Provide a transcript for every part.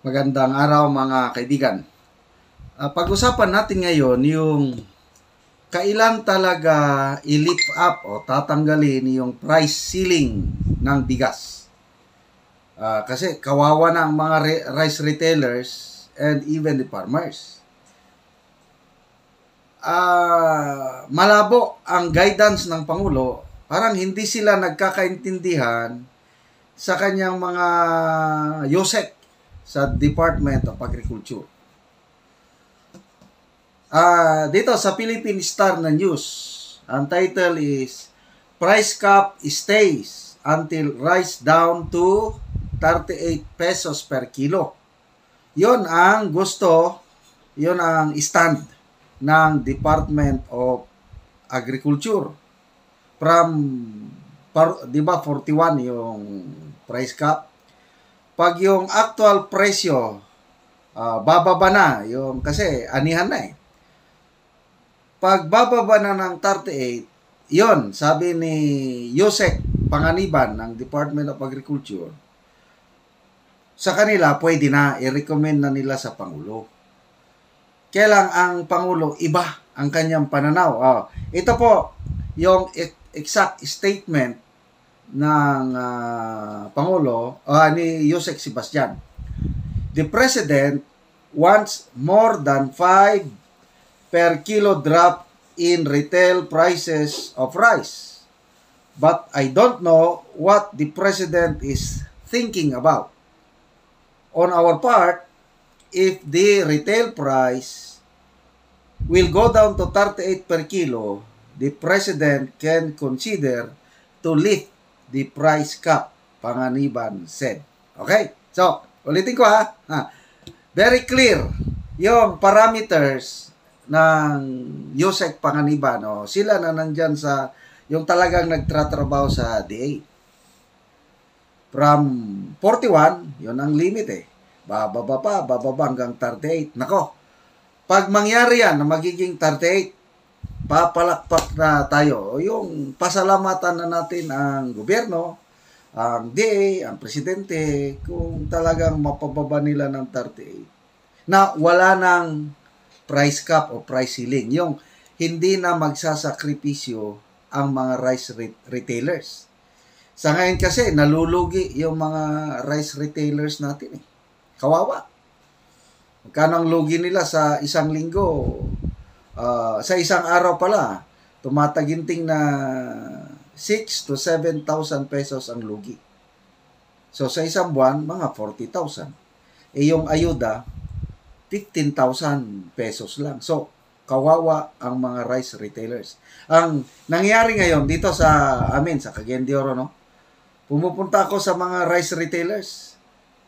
Magandang araw mga kaibigan. Pag-usapan natin ngayon yung kailan talaga i-lift up o tatanggalin yung price ceiling ng bigas. Kasi kawawa na ang mga rice retailers and even the farmers. Malabo ang guidance ng Pangulo. Parang hindi sila nagkakaintindihan sa kanyang mga yosek sa Department of Agriculture. Dito sa Philippine Star na news, ang title is Price Cap Stays Until Rice Down to 38 pesos per kilo. Yon ang gusto, yon ang stand ng Department of Agriculture. From, di ba 41 yung price cap? Pag yung actual presyo, bababa na, yung, kasi anihan na eh. Pag bababa na ng 38, yon sabi ni Yosek Panganiban ng Department of Agriculture, sa kanila pwede na, i-recommend na nila sa Pangulo. Kaya lang ang Pangulo, iba ang kanyang pananaw. Ito po yung exact statement ng Pangulo ni Yusek Sebastian. The President wants more than 5 per kilo drop in retail prices of rice. But I don't know what the President is thinking about. On our part, if the retail price will go down to 38 per kilo, the President can consider to lift the price cap, Panganiban said. Okay? So, ulitin ko ha. Very clear yung parameters ng Yosek Panganiban. Sila na nandyan sa, yung talagang nagtratrabaho sa DA. From 41, yun ang limit eh. Bababa hanggang 38. Nako, pag mangyari yan na magiging 38, papalakpak na tayo. Yung pasalamatan na natin ang gobyerno, ang DA, ang presidente, kung talagang mapababa nila ng 38. Na wala ng price cap o price ceiling. Yung hindi na magsasakripisyo ang mga rice retailers. Sa ngayon kasi, nalulugi yung mga rice retailers natin eh. Kawawa. Magkano ang lugi nila sa isang linggo? Sa isang araw pala, tumataginting na 6 to 7,000 pesos ang lugi. So, sa isang buwan, mga 40,000. Yung ayuda, 15,000 pesos lang. So, kawawa ang mga rice retailers. Ang nangyari ngayon dito sa amin, sa Cagayan de Oro, no? Pumupunta ako sa mga rice retailers.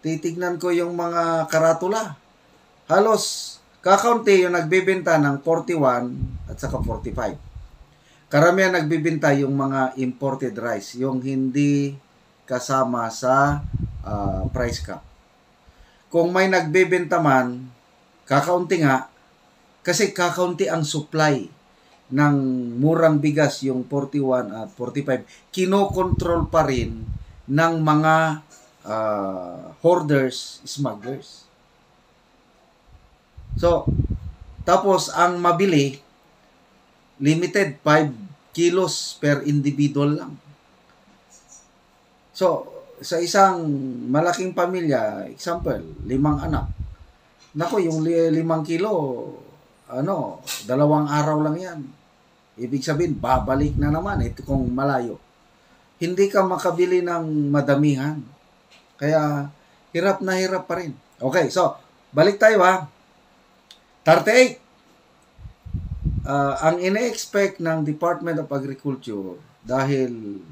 Titignan ko yung mga karatula. Halos kakaunti yung nagbebenta ng 41 at saka 45. Karamihan nagbebenta yung mga imported rice, yung hindi kasama sa price cap. Kung may nagbebenta man, kakaunti nga, kasi kakaunti ang supply ng murang bigas, yung 41 at 45. Kinokontrol pa rin ng mga hoarders, smugglers. So, tapos ang mabili, limited 5 kilos per individual lang. So, sa isang malaking pamilya, example, 5 anak. Nako, yung 5 kilo, 2 araw lang yan. Ibig sabihin, babalik na naman ito kung malayo. Hindi ka makabili ng madamihan. Kaya, hirap na hirap pa rin. Okay, so, balik tayo ha. 38. Ang ine-expect ng Department of Agriculture dahil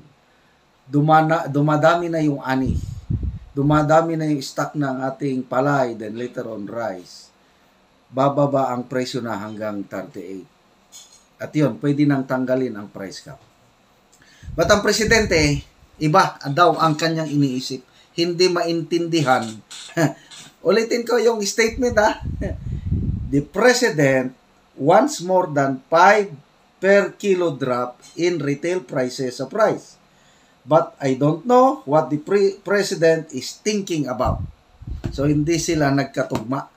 dumadami na yung ani, dumadami na yung stock ng ating palay, then later on rice, bababa ang presyo na hanggang 38. At yun, pwede nang tanggalin ang price cap. But ang presidente, iba daw ang kanyang iniisip. Hindi maintindihan. Ulitin ko yung statement ha. The President wants more than 5 per kilo drop in retail prices of rice. But I don't know what the President is thinking about. So, hindi sila nagkatugma.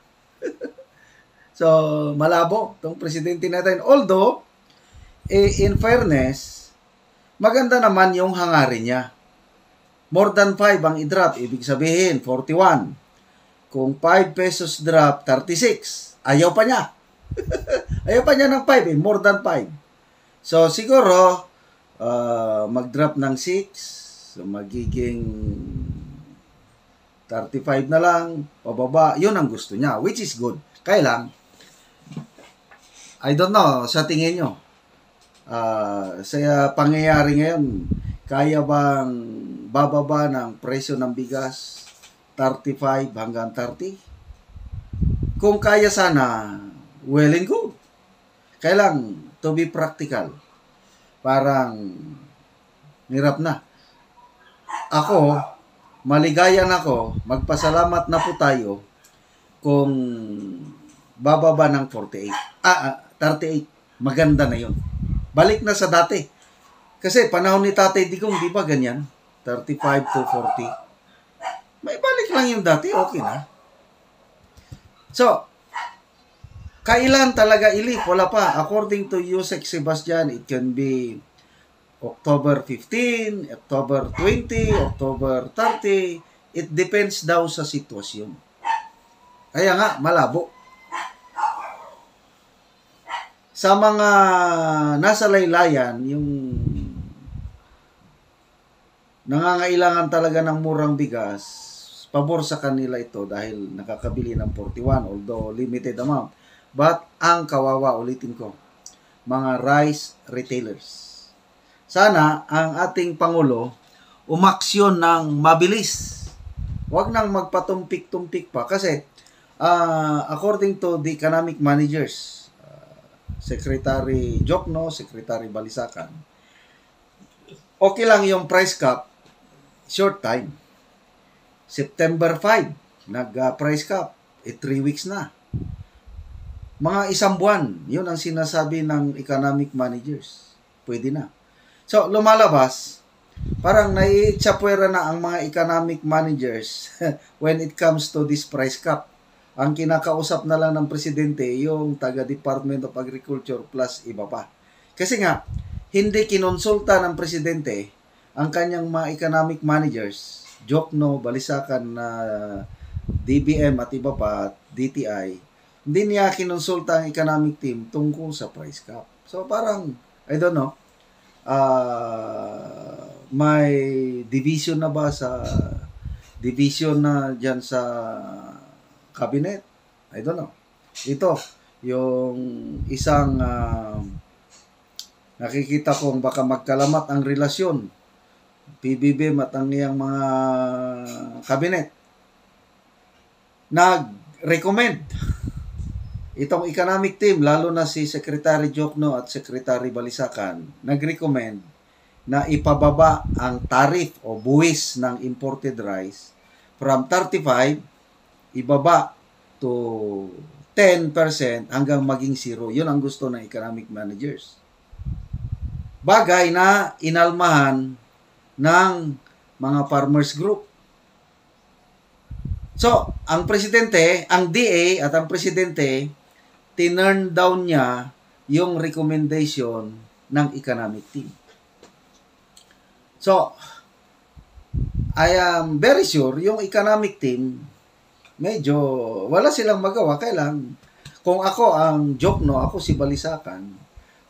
So, malabo itong presidente natin. Although, in fairness, maganda naman yung hangarin niya. More than 5 ang i-drop. Ibig sabihin, 41. Kung 5 pesos drop, 36. Ayaw pa niya. Ayaw pa niya ng 5 eh. More than 5. So, siguro, mag-drop ng 6. So, magiging 35 na lang. Pababa. Yun ang gusto niya. Which is good. Kaya lang, I don't know, sa tingin nyo, sa pangyayari ngayon, kaya bang bababa ng presyo ng bigas 35 hanggang 30? Kung kaya sana, well and good. Kaya lang, to be practical, parang hirap na. Ako, maligayan ako, magpasalamat na po tayo kung bababa ng 38. Maganda na yun. Balik na sa dati. Kasi panahon ni Tatay Digong, di ba ganyan? 35 to 40. May balik lang yung dati, okay na. So, kailan talaga ilip? Wala pa. According to Yusek Sebastian, it can be October 15, October 20, October 30. It depends daw sa sitwasyon. Kaya nga, malabo. Sa mga nasa laylayan, yung nangangailangan talaga ng murang bigas, pabor sa kanila ito dahil nakakabili ng 41, although limited amount. But ang kawawa, ulitin ko, mga rice retailers. Sana ang ating Pangulo umaksyon ng mabilis. Huwag nang magpatumpik-tumpik pa kasi according to the economic managers, Secretary Jokno, Secretary Balisacan, okay lang yung price cap, short time. September 5, nag-price cap, 3 weeks na. Mga isang buwan, yun ang sinasabi ng economic managers. Pwede na. So, lumalabas, parang naiitsapwera na ang mga economic managers when it comes to this price cap. Ang kinakausap na lang ng presidente yung taga-Department of Agriculture plus iba pa. Kasi nga, hindi kinonsulta ng presidente ang kanyang mga economic managers, Jokno, Balisacan, DBM at iba pa, DTI. Hindi niya kinonsulta ang economic team tungkol sa price cap. So parang, I don't know, may division na ba sa division na dyan sa cabinet? I don't know. Ito, yung isang nakikita kong baka magkalamat ang relasyon PBBM at ang iyang mga cabinet. Nag-recommend itong economic team, lalo na si Secretary Jokno at Secretary Balisacan, nag-recommend na ipababa ang tariff o buwis ng imported rice from 35 ibaba to 10% hanggang maging 0. Yun ang gusto ng economic managers. Bagay na inalmahan ng mga farmers group. So, ang presidente, ang DA at ang presidente, tinurn down niya yung recommendation ng economic team. So, I am very sure yung economic team medyo wala silang magawa. Kailang kung ako ang Jokno, ako si Balisacan,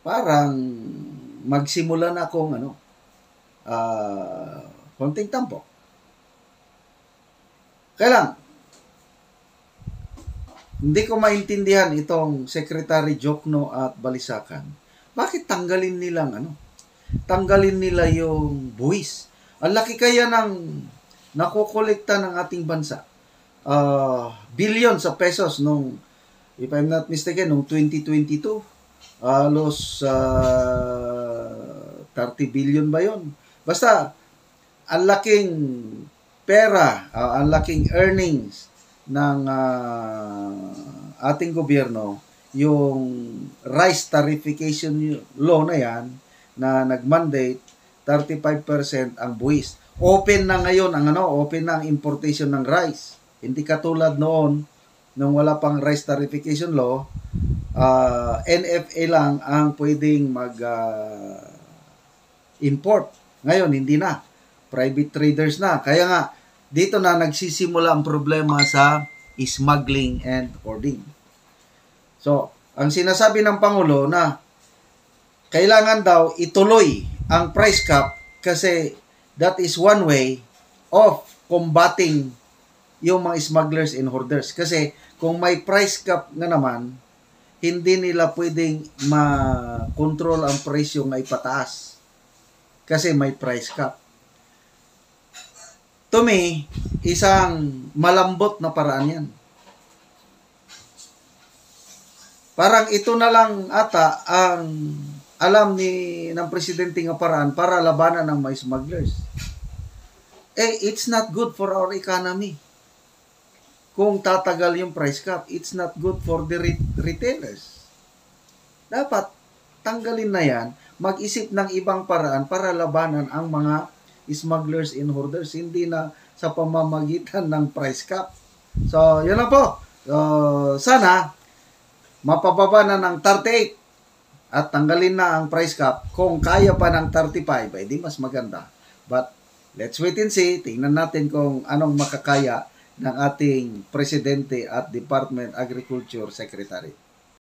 parang magsimula na akong konting tampo. Kailang hindi ko maintindihan itong Secretary Jokno at Balisacan. Bakit tanggalin nila yung buwis? Ang laki kaya ng nakokolekta ng ating bansa. Billion sa pesos nung, if I'm not mistaken, nung 2022, halos 30 billion ba yun? Basta, ang laking pera, ang laking earnings ng ating gobyerno, yung rice tarification law na yan, na nag-mandate 35% ang buwis. Open na ngayon open na ang importation ng rice. Hindi katulad noon, nung wala pang rice tarification law, NFA lang ang pwedeng mag-import. Ngayon, hindi na. Private traders na. Kaya nga, dito na nagsisimula ang problema sa smuggling and hoarding. So, ang sinasabi ng Pangulo na kailangan daw ituloy ang price cap kasi that is one way of combating yung mga smugglers and hoarders. Kasi kung may price cap nga naman, hindi nila pwedeng ma-control ang presyo na ipataas. Kasi may price cap. To me, isang malambot na paraan yan. Parang ito na lang ata ang alam ng presidente nga paraan para labanan ng mga smugglers. It's not good for our economy. Kung tatagal yung price cap, it's not good for the retailers. Dapat tanggalin na yan, mag-isip ng ibang paraan para labanan ang mga smugglers and hoarders, hindi na sa pamamagitan ng price cap. So, yun lang po. Sana, mapababa na ng 38 at tanggalin na ang price cap. Kung kaya pa ng 35, di mas maganda. But, let's wait and see. Tingnan natin kung anong makakaya ng ating Presidente at Department Agriculture Secretary.